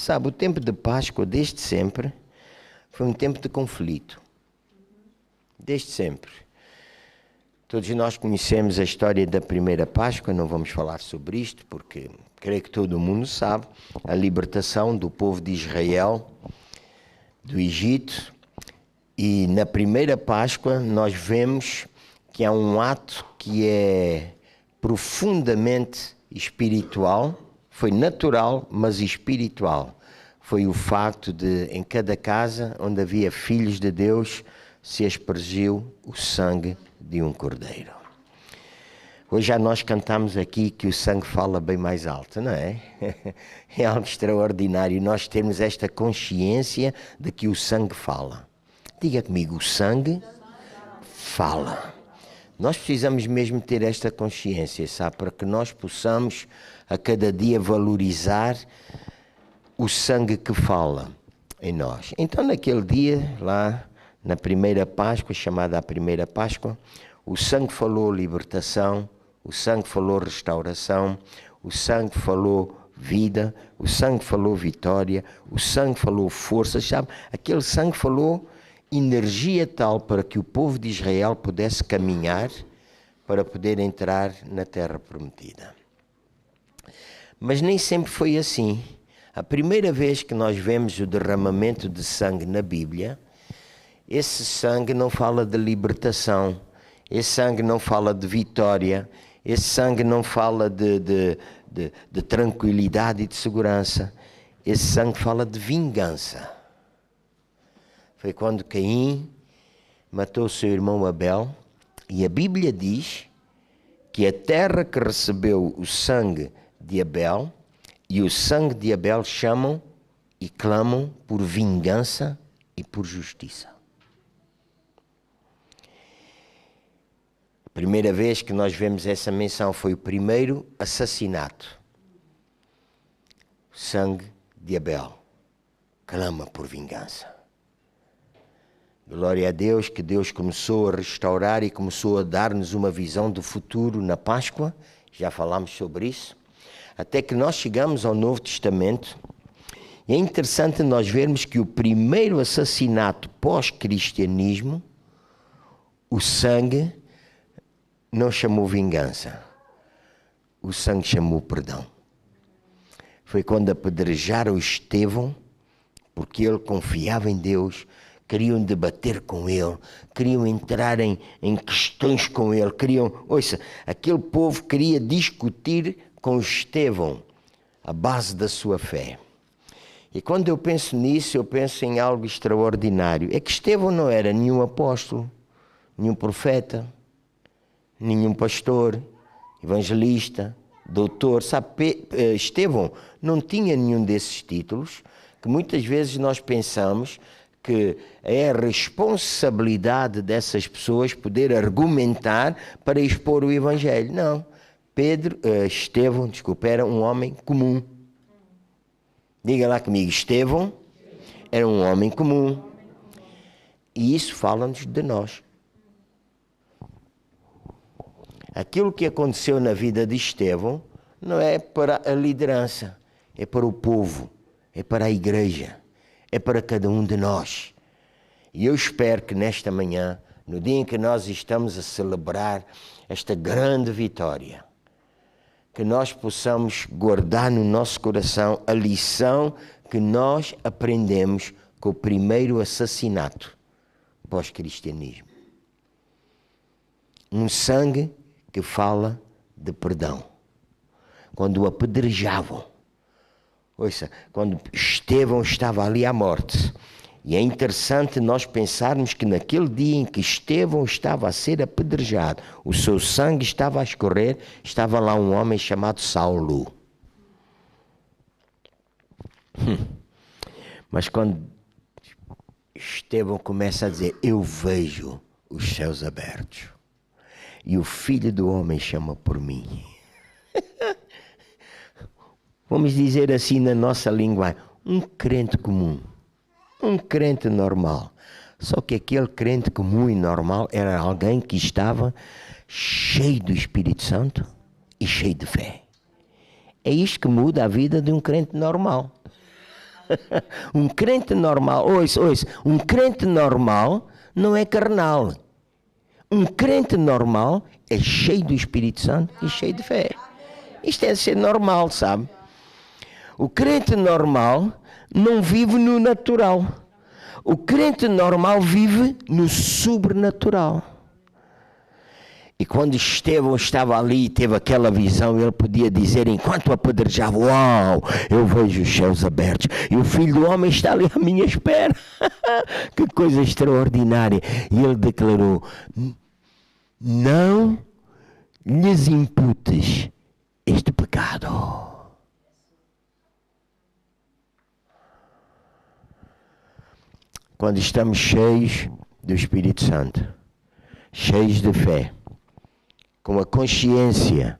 Sabe, o tempo de Páscoa, desde sempre, foi um tempo de conflito. Desde sempre. Todos nós conhecemos a história da primeira Páscoa, não vamos falar sobre isto, porque creio que todo mundo sabe, a libertação do povo de Israel do Egito. E na primeira Páscoa nós vemos que há um ato que é profundamente espiritual, foi natural, mas espiritual. Foi o facto de, em cada casa onde havia filhos de Deus, se aspergiu o sangue de um cordeiro. Hoje já nós cantamos aqui que o sangue fala bem mais alto, não é? É algo extraordinário nós termos esta consciência de que o sangue fala. Diga comigo, o sangue fala. Nós precisamos mesmo ter esta consciência, sabe? Para que nós possamos a cada dia valorizar o sangue que fala em nós. Então naquele dia, lá na primeira Páscoa, chamada a primeira Páscoa, o sangue falou libertação, o sangue falou restauração, o sangue falou vida, o sangue falou vitória, o sangue falou força, sabe? Aquele sangue falou energia tal para que o povo de Israel pudesse caminhar para poder entrar na terra prometida. Mas nem sempre foi assim. A primeira vez que nós vemos o derramamento de sangue na Bíblia, esse sangue não fala de libertação, esse sangue não fala de vitória, esse sangue não fala de tranquilidade e de segurança, esse sangue fala de vingança. Foi quando Caim matou seu irmão Abel, e a Bíblia diz que a terra que recebeu o sangue de Abel e o sangue de Abel chamam e clamam por vingança e por justiça. A primeira vez que nós vemos essa menção foi o primeiro assassinato. O sangue de Abel clama por vingança. Glória a Deus, que Deus começou a restaurar e começou a dar-nos uma visão do futuro na Páscoa. Já falámos sobre isso. Até que nós chegamos ao Novo Testamento. E é interessante nós vermos que o primeiro assassinato pós-cristianismo, o sangue não chamou vingança. O sangue chamou perdão. Foi quando apedrejaram Estevão, porque ele confiava em Deus, queriam debater com ele, queriam entrar em questões com ele, aquele povo queria discutir com Estevão a base da sua fé. E quando eu penso nisso, eu penso em algo extraordinário. É que Estevão não era nenhum apóstolo, nenhum profeta, nenhum pastor, evangelista, doutor. Sabe, Estevão não tinha nenhum desses títulos, que muitas vezes nós pensamos que é a responsabilidade dessas pessoas poder argumentar para expor o Evangelho. Não. Estevão, era um homem comum. Diga lá comigo, Estevão era um homem comum. E isso fala-nos de nós. Aquilo que aconteceu na vida de Estevão não é para a liderança, é para o povo, é para a igreja. É para cada um de nós. E eu espero que nesta manhã, no dia em que nós estamos a celebrar esta grande vitória, que nós possamos guardar no nosso coração a lição que nós aprendemos com o primeiro assassinato pós-cristianismo. Um sangue que fala de perdão. Quando o apedrejavam, quando Estevão estava ali à morte. E é interessante nós pensarmos que naquele dia em que Estevão estava a ser apedrejado, o seu sangue estava a escorrer, estava lá um homem chamado Saulo. Mas quando Estevão começa a dizer, eu vejo os céus abertos e o Filho do Homem chama por mim. Vamos dizer assim na nossa língua, um crente comum, um crente normal. Só que aquele crente comum e normal era alguém que estava cheio do Espírito Santo e cheio de fé. É isto que muda a vida de um crente normal. Um crente normal, ouça, um crente normal não é carnal. Um crente normal é cheio do Espírito Santo e cheio de fé. Isto é ser normal, sabe? O crente normal não vive no natural. O crente normal vive no sobrenatural. E quando Estevão estava ali e teve aquela visão, ele podia dizer, enquanto apedrejava, uau, eu vejo os céus abertos e o Filho do Homem está ali à minha espera. Que coisa extraordinária. E ele declarou, não lhes imputes este pecado. Quando estamos cheios do Espírito Santo, cheios de fé, com a consciência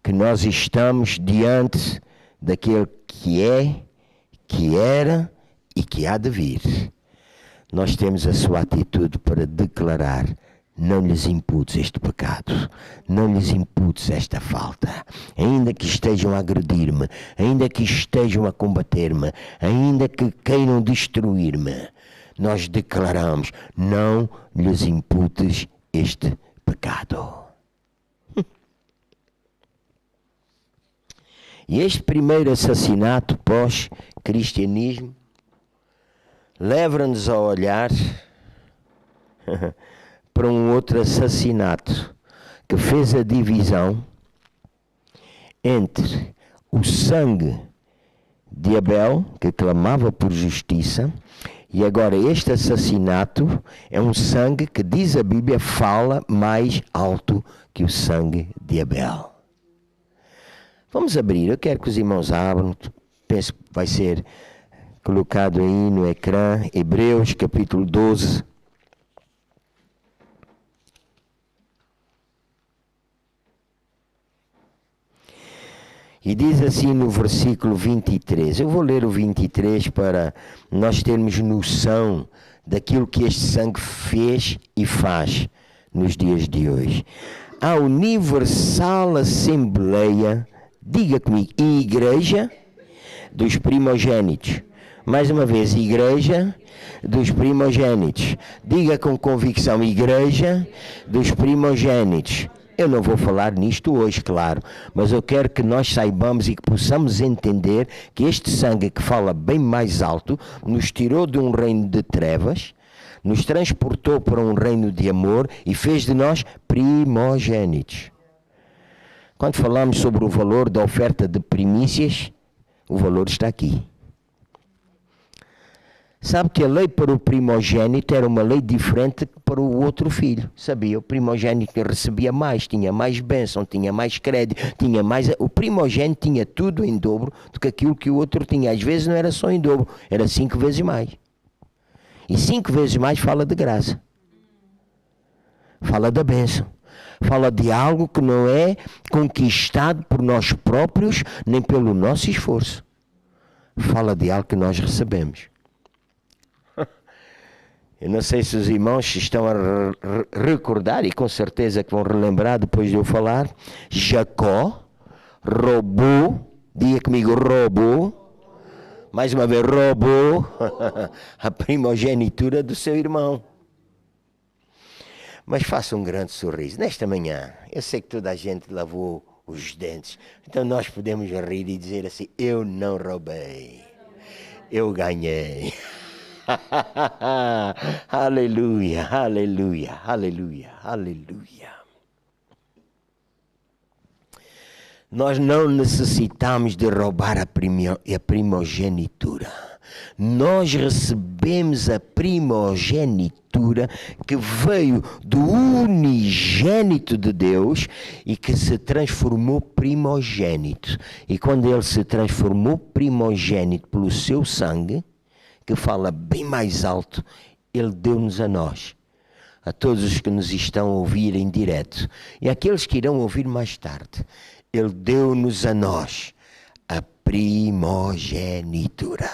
que nós estamos diante daquele que é, que era e que há de vir, nós temos a sua atitude para declarar, não lhes imputes este pecado, não lhes imputes esta falta, ainda que estejam a agredir-me, ainda que estejam a combater-me, ainda que queiram destruir-me, nós declaramos, não lhes imputes este pecado. E este primeiro assassinato pós-cristianismo leva-nos a olhar para um outro assassinato que fez a divisão entre o sangue de Abel, que clamava por justiça, e agora este assassinato é um sangue que, diz a Bíblia, fala mais alto que o sangue de Abel. Vamos abrir, eu quero que os irmãos abram, penso que vai ser colocado aí no ecrã, Hebreus capítulo 12. E diz assim no versículo 23, eu vou ler o 23 para nós termos noção daquilo que este sangue fez e faz nos dias de hoje. A universal assembleia, diga comigo, igreja dos primogênitos. Mais uma vez, igreja dos primogênitos. Diga com convicção, igreja dos primogênitos. Eu não vou falar nisto hoje, claro, mas eu quero que nós saibamos e que possamos entender que este sangue que fala bem mais alto nos tirou de um reino de trevas, nos transportou para um reino de amor e fez de nós primogênitos. Quando falamos sobre o valor da oferta de primícias, o valor está aqui. Sabe que a lei para o primogênito era uma lei diferente para o outro filho. Sabia? O primogênito recebia mais, tinha mais bênção, tinha mais crédito, tinha mais... O primogênito tinha tudo em dobro do que aquilo que o outro tinha. Às vezes não era só em dobro, era 5 vezes mais. E 5 vezes mais fala de graça. Fala da bênção. Fala de algo que não é conquistado por nós próprios, nem pelo nosso esforço. Fala de algo que nós recebemos. Eu não sei se os irmãos estão a recordar, e com certeza que vão relembrar depois de eu falar, Jacó roubou, diga comigo, roubou, mais uma vez roubou a primogenitura do seu irmão. Mas faça um grande sorriso. Nesta manhã, eu sei que toda a gente lavou os dentes, então nós podemos rir e dizer assim, eu não roubei, eu ganhei. Aleluia, aleluia, aleluia, aleluia. Nós não necessitamos de roubar a primogenitura. Nós recebemos a primogenitura que veio do unigênito de Deus e que se transformou primogênito. E quando ele se transformou primogênito pelo seu sangue, que fala bem mais alto, ele deu-nos a nós, a todos os que nos estão a ouvir em direto e aqueles que irão ouvir mais tarde, ele deu-nos a nós a primogenitura.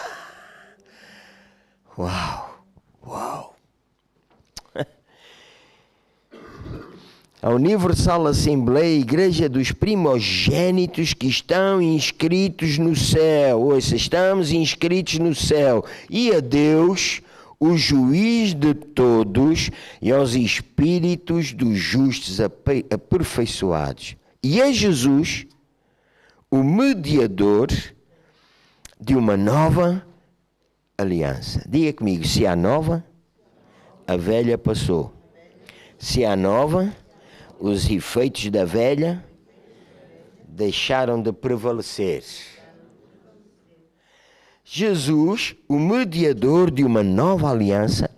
Uau, uau. A Universal Assembleia, Igreja dos Primogênitos que estão inscritos no céu. Ouça, estamos inscritos no céu. E a Deus, o juiz de todos, e aos espíritos dos justos aperfeiçoados. E a Jesus, o mediador de uma nova aliança. Diga comigo, se há nova, a velha passou. Se há nova, os efeitos da velha deixaram de prevalecer. Jesus, o mediador de uma nova aliança,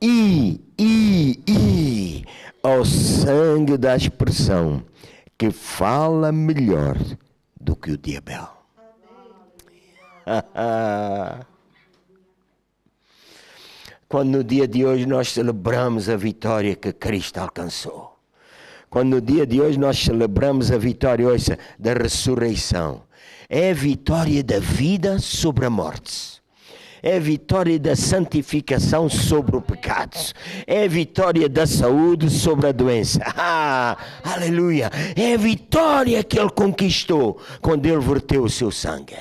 e ao sangue da expressão que fala melhor do que o de Abel. Quando no dia de hoje nós celebramos a vitória que Cristo alcançou. Quando no dia de hoje nós celebramos a vitória, ouça, da ressurreição. É a vitória da vida sobre a morte. É a vitória da santificação sobre o pecado. É a vitória da saúde sobre a doença. Aleluia! É a vitória que Ele conquistou quando Ele verteu o seu sangue.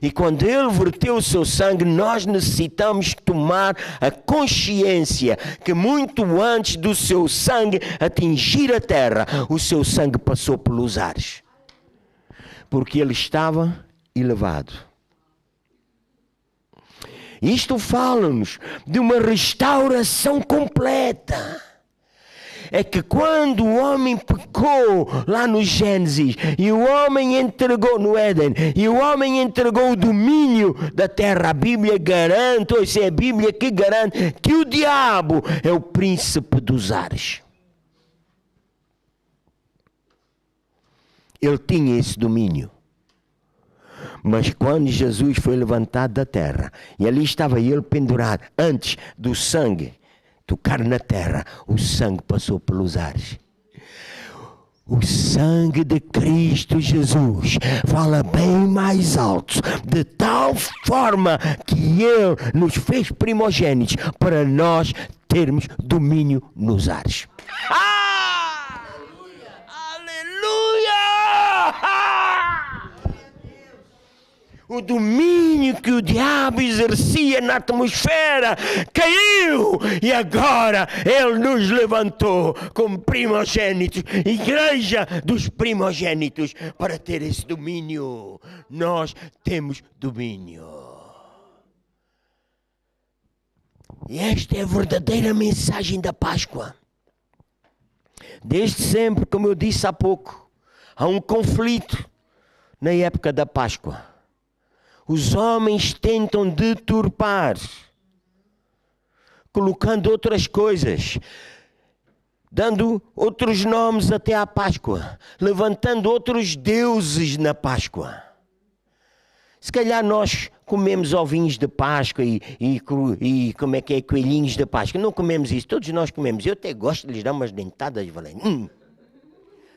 E quando Ele verteu o seu sangue, nós necessitamos tomar a consciência que muito antes do seu sangue atingir a terra, o seu sangue passou pelos ares. Porque Ele estava elevado. Isto fala-nos de uma restauração completa. É que quando o homem pecou lá no Gênesis, e o homem entregou no Éden, e o homem entregou o domínio da terra, a Bíblia garante, ou seja, é a Bíblia que garante que o diabo é o príncipe dos ares. Ele tinha esse domínio. Mas quando Jesus foi levantado da terra, e ali estava ele pendurado, antes do sangue tocar na terra, o sangue passou pelos ares. O sangue de Cristo Jesus fala bem mais alto, de tal forma que Ele nos fez primogênitos para nós termos domínio nos ares. Aleluia! O domínio que o diabo exercia na atmosfera caiu e agora Ele nos levantou como primogênitos, igreja dos primogênitos, para ter esse domínio. Nós temos domínio. E esta é a verdadeira mensagem da Páscoa. Desde sempre, como eu disse há pouco, há um conflito na época da Páscoa. Os homens tentam deturpar, colocando outras coisas, dando outros nomes até à Páscoa, levantando outros deuses na Páscoa. Se calhar nós comemos ovinhos de Páscoa e como é que é, coelhinhos de Páscoa. Não comemos isso, todos nós comemos. Eu até gosto de lhes dar umas dentadas, valendo.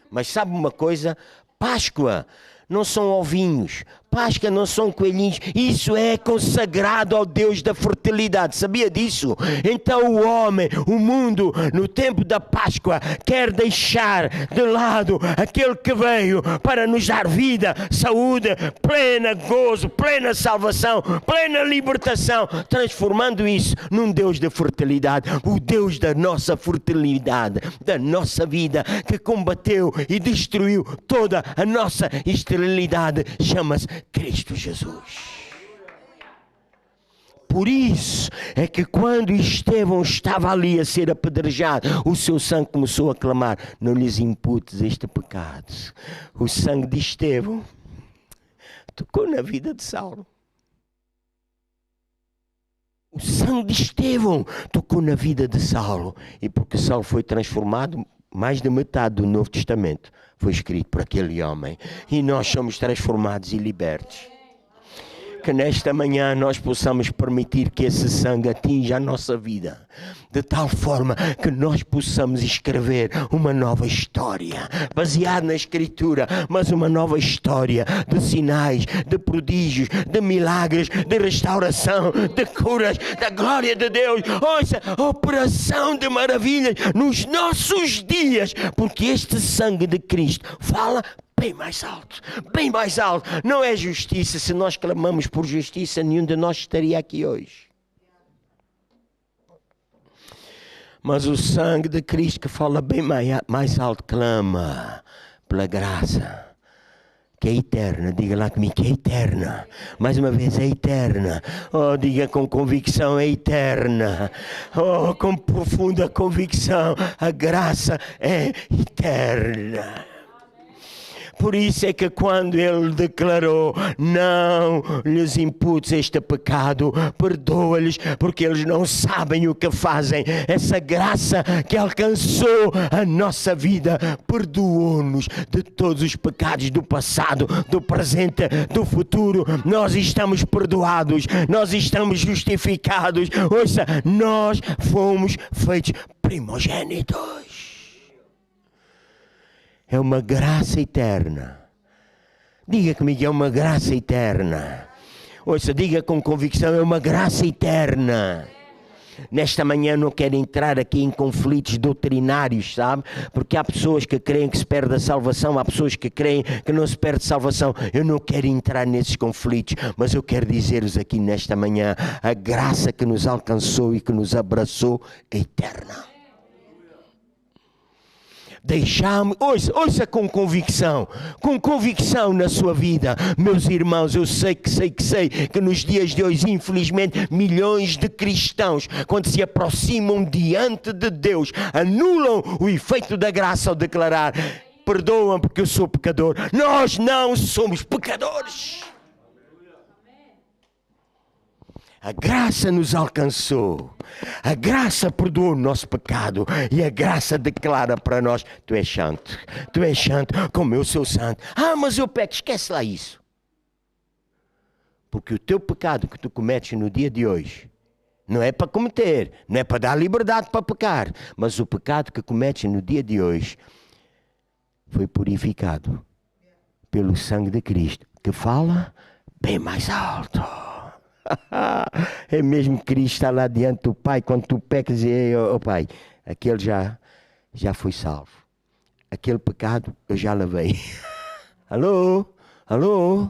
Mas sabe uma coisa? Páscoa não são ovinhos, Páscoa não são coelhinhos, isso é consagrado ao Deus da fertilidade, sabia disso? Então o homem, o mundo, no tempo da Páscoa, quer deixar de lado aquele que veio para nos dar vida, saúde, plena gozo, plena salvação, plena libertação, transformando isso num Deus da fertilidade, o Deus da nossa fertilidade, da nossa vida, que combateu e destruiu toda a nossa esterilidade, chama-se Cristo Jesus. Por isso é que quando Estevão estava ali a ser apedrejado, o seu sangue começou a clamar: não lhes imputes este pecado. O sangue de Estevão tocou na vida de Saulo. O sangue de Estevão tocou na vida de Saulo. E porque Saulo foi transformado, mais de metade do Novo Testamento foi escrito por aquele homem. E nós somos transformados e libertos. que nesta manhã nós possamos permitir que esse sangue atinja a nossa vida, de tal forma que nós possamos escrever uma nova história, baseada na Escritura, mas uma nova história de sinais, de prodígios, de milagres, de restauração, de curas, da glória de Deus. Ouça, operação de maravilhas nos nossos dias, porque este sangue de Cristo fala bem mais alto, bem mais alto. Não é justiça. Se nós clamamos por justiça, nenhum de nós estaria aqui hoje. Mas o sangue de Cristo que fala bem mais alto, clama pela graça, que é eterna. Diga lá comigo, que é eterna. Mais uma vez, é eterna. Oh, diga com convicção, é eterna. Oh, com profunda convicção, a graça é eterna. Por isso é que quando ele declarou, não lhes imputes este pecado, perdoa-lhes, porque eles não sabem o que fazem. Essa graça que alcançou a nossa vida, perdoou-nos de todos os pecados do passado, do presente, do futuro. Nós estamos perdoados, nós estamos justificados. Ouça, nós fomos feitos primogênitos. É uma graça eterna. Diga comigo, é uma graça eterna. Ouça, diga com convicção, é uma graça eterna. Nesta manhã não quero entrar aqui em conflitos doutrinários, sabe? Porque há pessoas que creem que se perde a salvação, há pessoas que creem que não se perde salvação. Eu não quero entrar nesses conflitos, mas eu quero dizer-vos aqui nesta manhã, a graça que nos alcançou e que nos abraçou é eterna. Deixamos, ouça com convicção na sua vida. Meus irmãos, eu sei que nos dias de hoje, infelizmente, milhões de cristãos, quando se aproximam diante de Deus, anulam o efeito da graça ao declarar, perdoam porque eu sou pecador. Nós não somos pecadores. A graça nos alcançou, a graça perdoou o nosso pecado e a graça declara para nós, tu és santo como eu sou santo. Ah, mas eu peco, esquece lá isso. Porque o teu pecado que tu cometes no dia de hoje, não é para cometer, não é para dar liberdade para pecar, mas o pecado que cometes no dia de hoje foi purificado pelo sangue de Cristo, que fala bem mais alto. É mesmo Cristo está lá diante do Pai, quando tu pecas e oh Pai, aquele já foi salvo. Aquele pecado eu já lavei. Alô?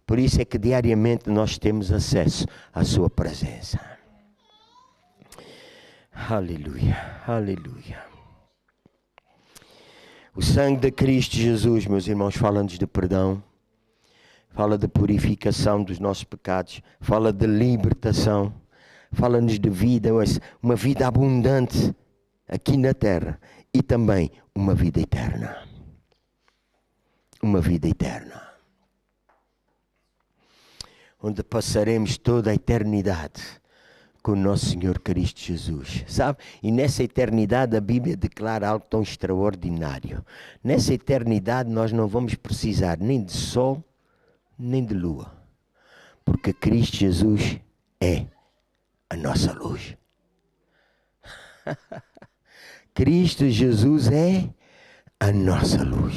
Por isso é que diariamente nós temos acesso à sua presença. Aleluia. O sangue de Cristo Jesus, meus irmãos, fala-nos de perdão. Fala de purificação dos nossos pecados, fala de libertação, fala-nos de vida, uma vida abundante aqui na terra e também uma vida eterna. Uma vida eterna. Onde passaremos toda a eternidade com o nosso Senhor Cristo Jesus, sabe? E nessa eternidade a Bíblia declara algo tão extraordinário. Nessa eternidade nós não vamos precisar nem de sol, nem de lua, porque Cristo Jesus é a nossa luz. Cristo Jesus é a nossa luz.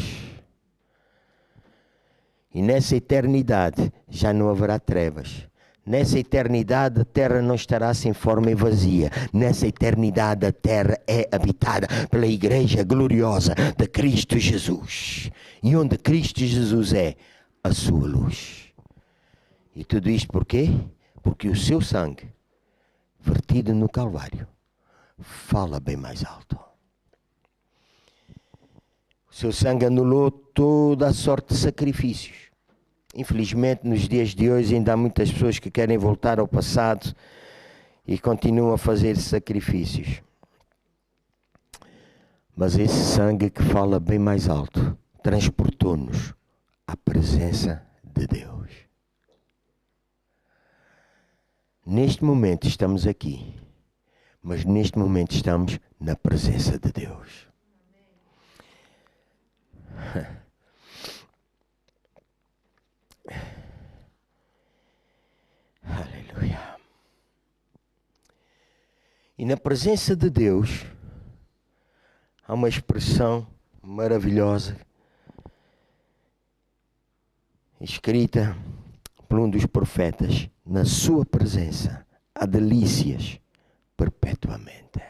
E nessa eternidade já não haverá trevas. Nessa eternidade a terra não estará sem forma e vazia. Nessa eternidade a terra é habitada pela igreja gloriosa de Cristo Jesus. E onde Cristo Jesus é a sua luz. E tudo isto por quê? Porque o seu sangue, vertido no Calvário, fala bem mais alto. O seu sangue anulou toda a sorte de sacrifícios. Infelizmente, nos dias de hoje ainda há muitas pessoas que querem voltar ao passado e continuam a fazer sacrifícios. Mas esse sangue que fala bem mais alto transportou-nos à presença de Deus. Neste momento estamos aqui, mas neste momento estamos na presença de Deus. E na presença de Deus, há uma expressão maravilhosa, escrita por um dos profetas: na sua presença há delícias perpetuamente.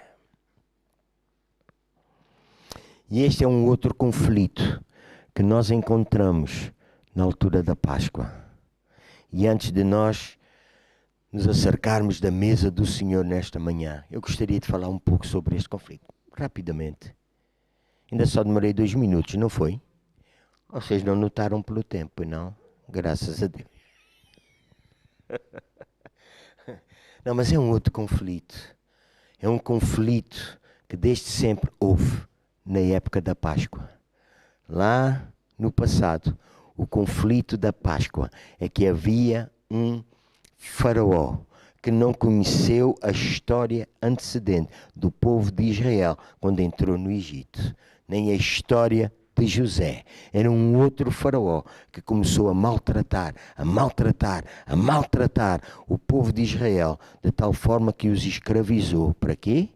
E este é um outro conflito que nós encontramos na altura da Páscoa. E antes de nós nos acercarmos da mesa do Senhor nesta manhã, eu gostaria de falar um pouco sobre este conflito, rapidamente. Ainda só demorei 2 minutos, não foi? Vocês não notaram pelo tempo, não? Graças a Deus. Não, mas é um outro conflito. É um conflito que desde sempre houve na época da Páscoa. Lá no passado, o conflito da Páscoa é que havia um faraó que não conheceu a história antecedente do povo de Israel quando entrou no Egito, nem a história de José. Era um outro faraó que começou a maltratar o povo de Israel, de tal forma que os escravizou. Para quê?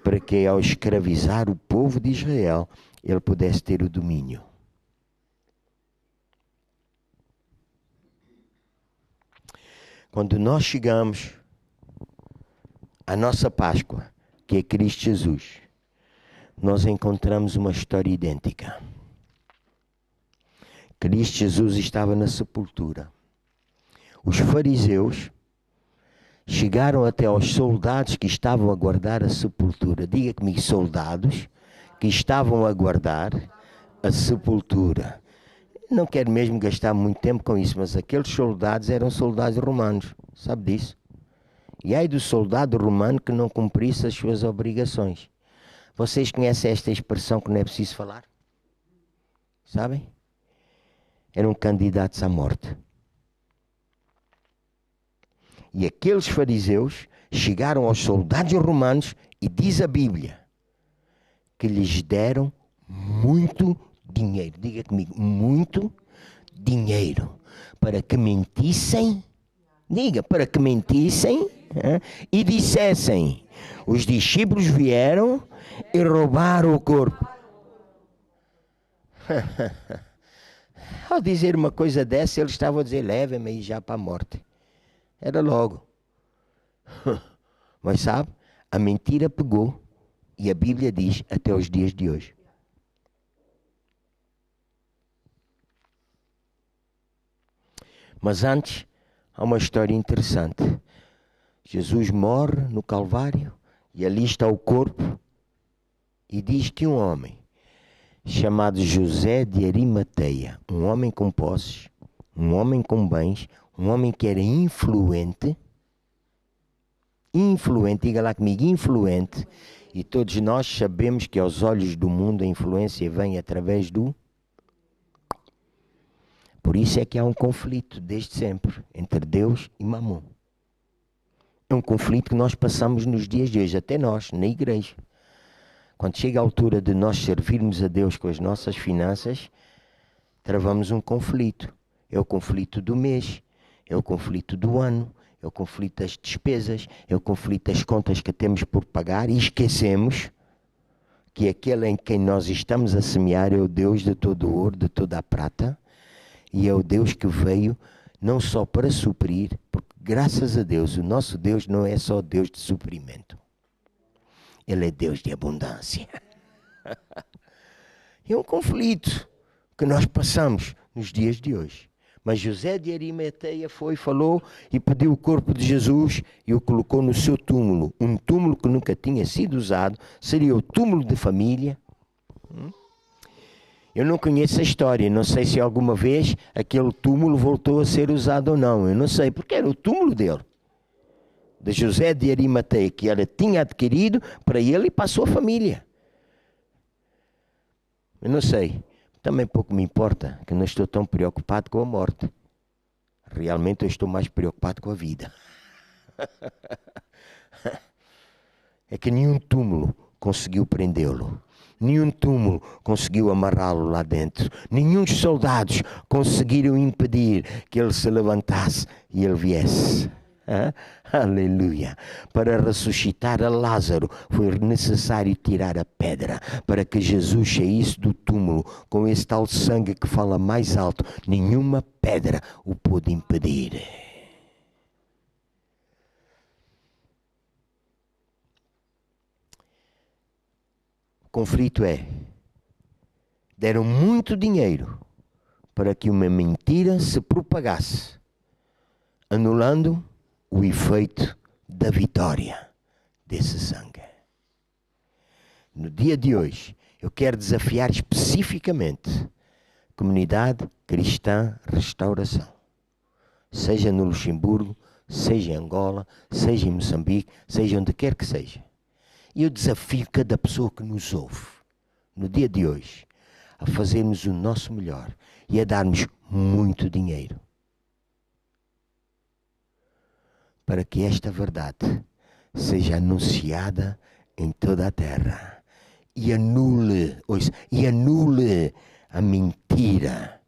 Para que ao escravizar o povo de Israel, ele pudesse ter o domínio. Quando nós chegamos à nossa Páscoa, que é Cristo Jesus, nós encontramos uma história idêntica. Cristo Jesus estava na sepultura. Os fariseus chegaram até aos soldados que estavam a guardar a sepultura. Diga comigo, soldados que estavam a guardar a sepultura. Não quero mesmo gastar muito tempo com isso, mas aqueles soldados eram soldados romanos. Sabe disso? E ai do soldado romano que não cumprisse as suas obrigações. Vocês conhecem esta expressão que não é preciso falar? Sabem? Eram candidatos à morte. E aqueles fariseus chegaram aos soldados romanos e diz a Bíblia que lhes deram muito dinheiro. Diga comigo, muito dinheiro. Para que mentissem, diga, para que mentissem e dissessem: os discípulos vieram e roubaram o corpo. Ao dizer uma coisa dessa, eles estavam a dizer: levem-me aí já para a morte. Era logo. Mas sabe, a mentira pegou e a Bíblia diz até os dias de hoje. Mas antes, há uma história interessante. Jesus morre no Calvário e ali está o corpo e diz que um homem chamado José de Arimateia, um homem com posses, um homem com bens, um homem que era influente, diga lá comigo, influente, e todos nós sabemos que aos olhos do mundo a influência vem através do... Por isso é que há um conflito desde sempre entre Deus e Mamon. É um conflito que nós passamos nos dias de hoje, até nós, na igreja. Quando chega a altura de nós servirmos a Deus com as nossas finanças, travamos um conflito. É o conflito do mês, é o conflito do ano, é o conflito das despesas, é o conflito das contas que temos por pagar e esquecemos que aquele em quem nós estamos a semear é o Deus de todo o ouro, de toda a prata, e é o Deus que veio não só para suprir, porque graças a Deus, o nosso Deus não é só Deus de suprimento. Ele é Deus de abundância. É um conflito que nós passamos nos dias de hoje. Mas José de Arimateia falou e pediu o corpo de Jesus e o colocou no seu túmulo. Um túmulo que nunca tinha sido usado, seria o túmulo de família. Eu não conheço a história, não sei se alguma vez aquele túmulo voltou a ser usado ou não. Eu não sei, porque era o túmulo dele. De José de Arimateia, que ele tinha adquirido para ele e para a sua família. Eu não sei. Também pouco me importa, que não estou tão preocupado com a morte. Realmente eu estou mais preocupado com a vida. É que nenhum túmulo conseguiu prendê-lo. Nenhum túmulo conseguiu amarrá-lo lá dentro. Nenhum dos soldados conseguiram impedir que ele se levantasse e ele viesse. Aleluia. Para ressuscitar a Lázaro foi necessário tirar a pedra, para que Jesus saísse do túmulo com esse tal sangue que fala mais alto. Nenhuma pedra o pôde impedir. O conflito é: deram muito dinheiro para que uma mentira se propagasse, anulando o efeito da vitória desse sangue. No dia de hoje, eu quero desafiar especificamente a Comunidade Cristã Restauração. Seja no Luxemburgo, seja em Angola, seja em Moçambique, seja onde quer que seja. E eu desafio cada pessoa que nos ouve, no dia de hoje, a fazermos o nosso melhor e a darmos muito dinheiro, para que esta verdade seja anunciada em toda a terra e anule a mentira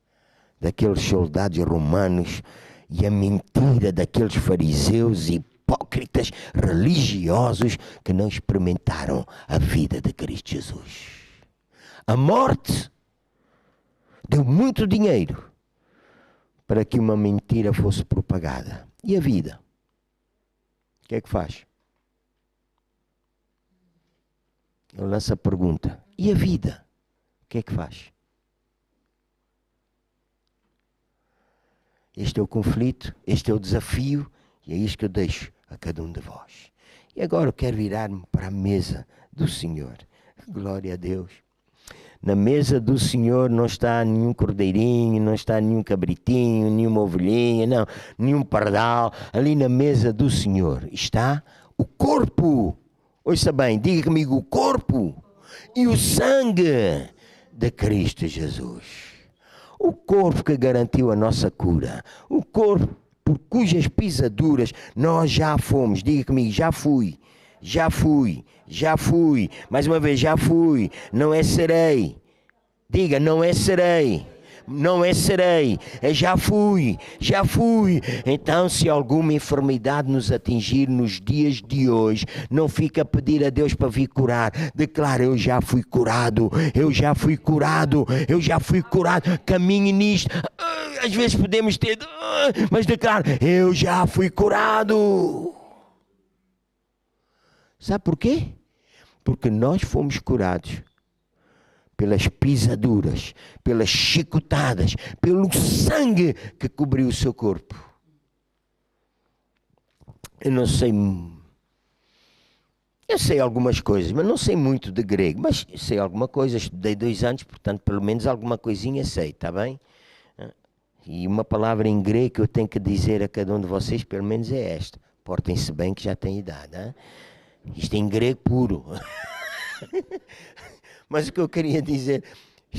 daqueles soldados romanos e a mentira daqueles fariseus e hipócritas religiosos que não experimentaram a vida de Cristo Jesus. A morte deu muito dinheiro para que uma mentira fosse propagada. E a vida? O que é que faz? Eu lanço a pergunta. E a vida? O que é que faz? Este é o conflito, este é o desafio, e é isto que eu deixo a cada um de vós. E agora eu quero virar-me para a mesa do Senhor. Glória a Deus. Na mesa do Senhor não está nenhum cordeirinho, não está nenhum cabritinho, nenhuma ovelhinha, não, nenhum pardal. Ali na mesa do Senhor está o corpo. Ouça bem, diga comigo, o corpo e o sangue de Cristo Jesus. O corpo que garantiu a nossa cura. O corpo por cujas pisaduras nós já fomos. Diga comigo, já fui. Já fui. Já fui. Mais uma vez, já fui. Não é serei. Diga, não é serei. Não é serei, é já fui, já fui. Então, se alguma enfermidade nos atingir nos dias de hoje, não fica a pedir a Deus para vir curar. Declara, eu já fui curado, eu já fui curado, eu já fui curado. Caminhe nisto. Às vezes podemos ter, mas declara, eu já fui curado. Sabe por quê? Porque nós fomos curados pelas pisaduras, pelas chicotadas, pelo sangue que cobriu o seu corpo. Eu sei algumas coisas, mas não sei muito de grego, mas sei alguma coisa, estudei 2 anos, portanto pelo menos alguma coisinha sei, está bem? E uma palavra em grego que eu tenho que dizer a cada um de vocês, pelo menos é esta: portem-se bem que já têm idade. Hein? Isto é em grego puro. Mas o que eu queria dizer,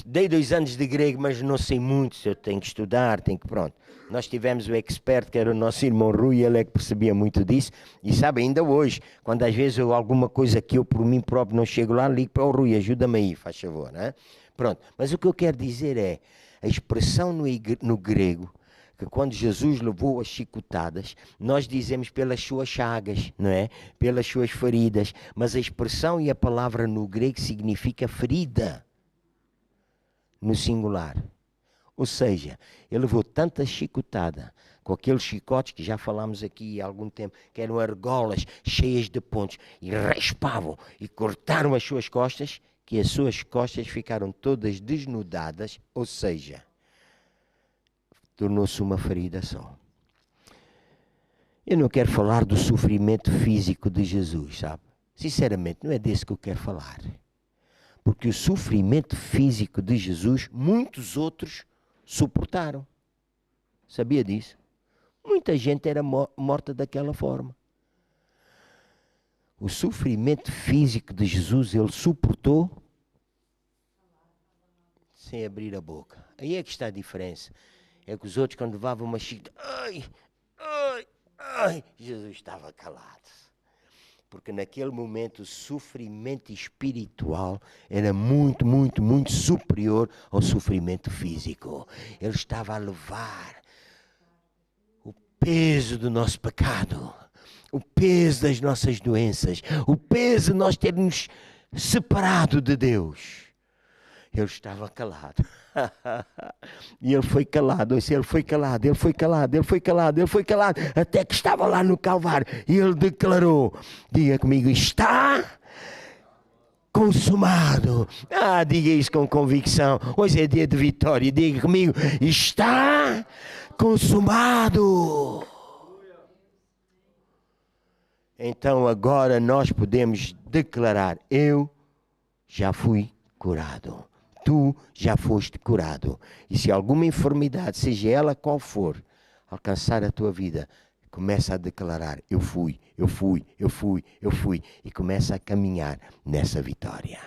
dei 2 anos de grego, mas não sei muito, se eu tenho que estudar, pronto. Nós tivemos o expert, que era o nosso irmão Rui, ele é que percebia muito disso, e sabe, ainda hoje, quando às vezes alguma coisa que eu por mim próprio não chego lá, ligo para o Rui, ajuda-me aí, faz favor, né? Pronto, mas o que eu quero dizer é, a expressão no grego, que quando Jesus levou as chicotadas, nós dizemos pelas suas chagas, não é? Pelas suas feridas. Mas a expressão e a palavra no grego significa ferida, no singular. Ou seja, ele levou tanta chicotada, com aqueles chicotes que já falámos aqui há algum tempo, que eram argolas cheias de pontos, e raspavam e cortaram as suas costas, que as suas costas ficaram todas desnudadas, ou seja, tornou-se uma ferida só. Eu não quero falar do sofrimento físico de Jesus, sabe? Sinceramente, não é desse que eu quero falar. Porque o sofrimento físico de Jesus, muitos outros suportaram. Sabia disso? Muita gente era morta daquela forma. O sofrimento físico de Jesus, ele suportou sem abrir a boca. Aí é que está a diferença. É que os outros, quando levavam uma chicotada, Jesus estava calado. Porque naquele momento o sofrimento espiritual era muito, muito, muito superior ao sofrimento físico. Ele estava a levar o peso do nosso pecado, o peso das nossas doenças, o peso de nós termos separado de Deus. Ele estava calado. E ele foi calado. Ele foi calado, ele foi calado, ele foi calado, ele foi calado, até que estava lá no Calvário. E ele declarou, diga comigo, está consumado. Diga isso com convicção. Hoje é dia de vitória. Diga comigo, está consumado. Então agora nós podemos declarar, eu já fui curado. Tu já foste curado. E se alguma enfermidade, seja ela qual for, alcançar a tua vida, começa a declarar, eu fui. E começa a caminhar nessa vitória.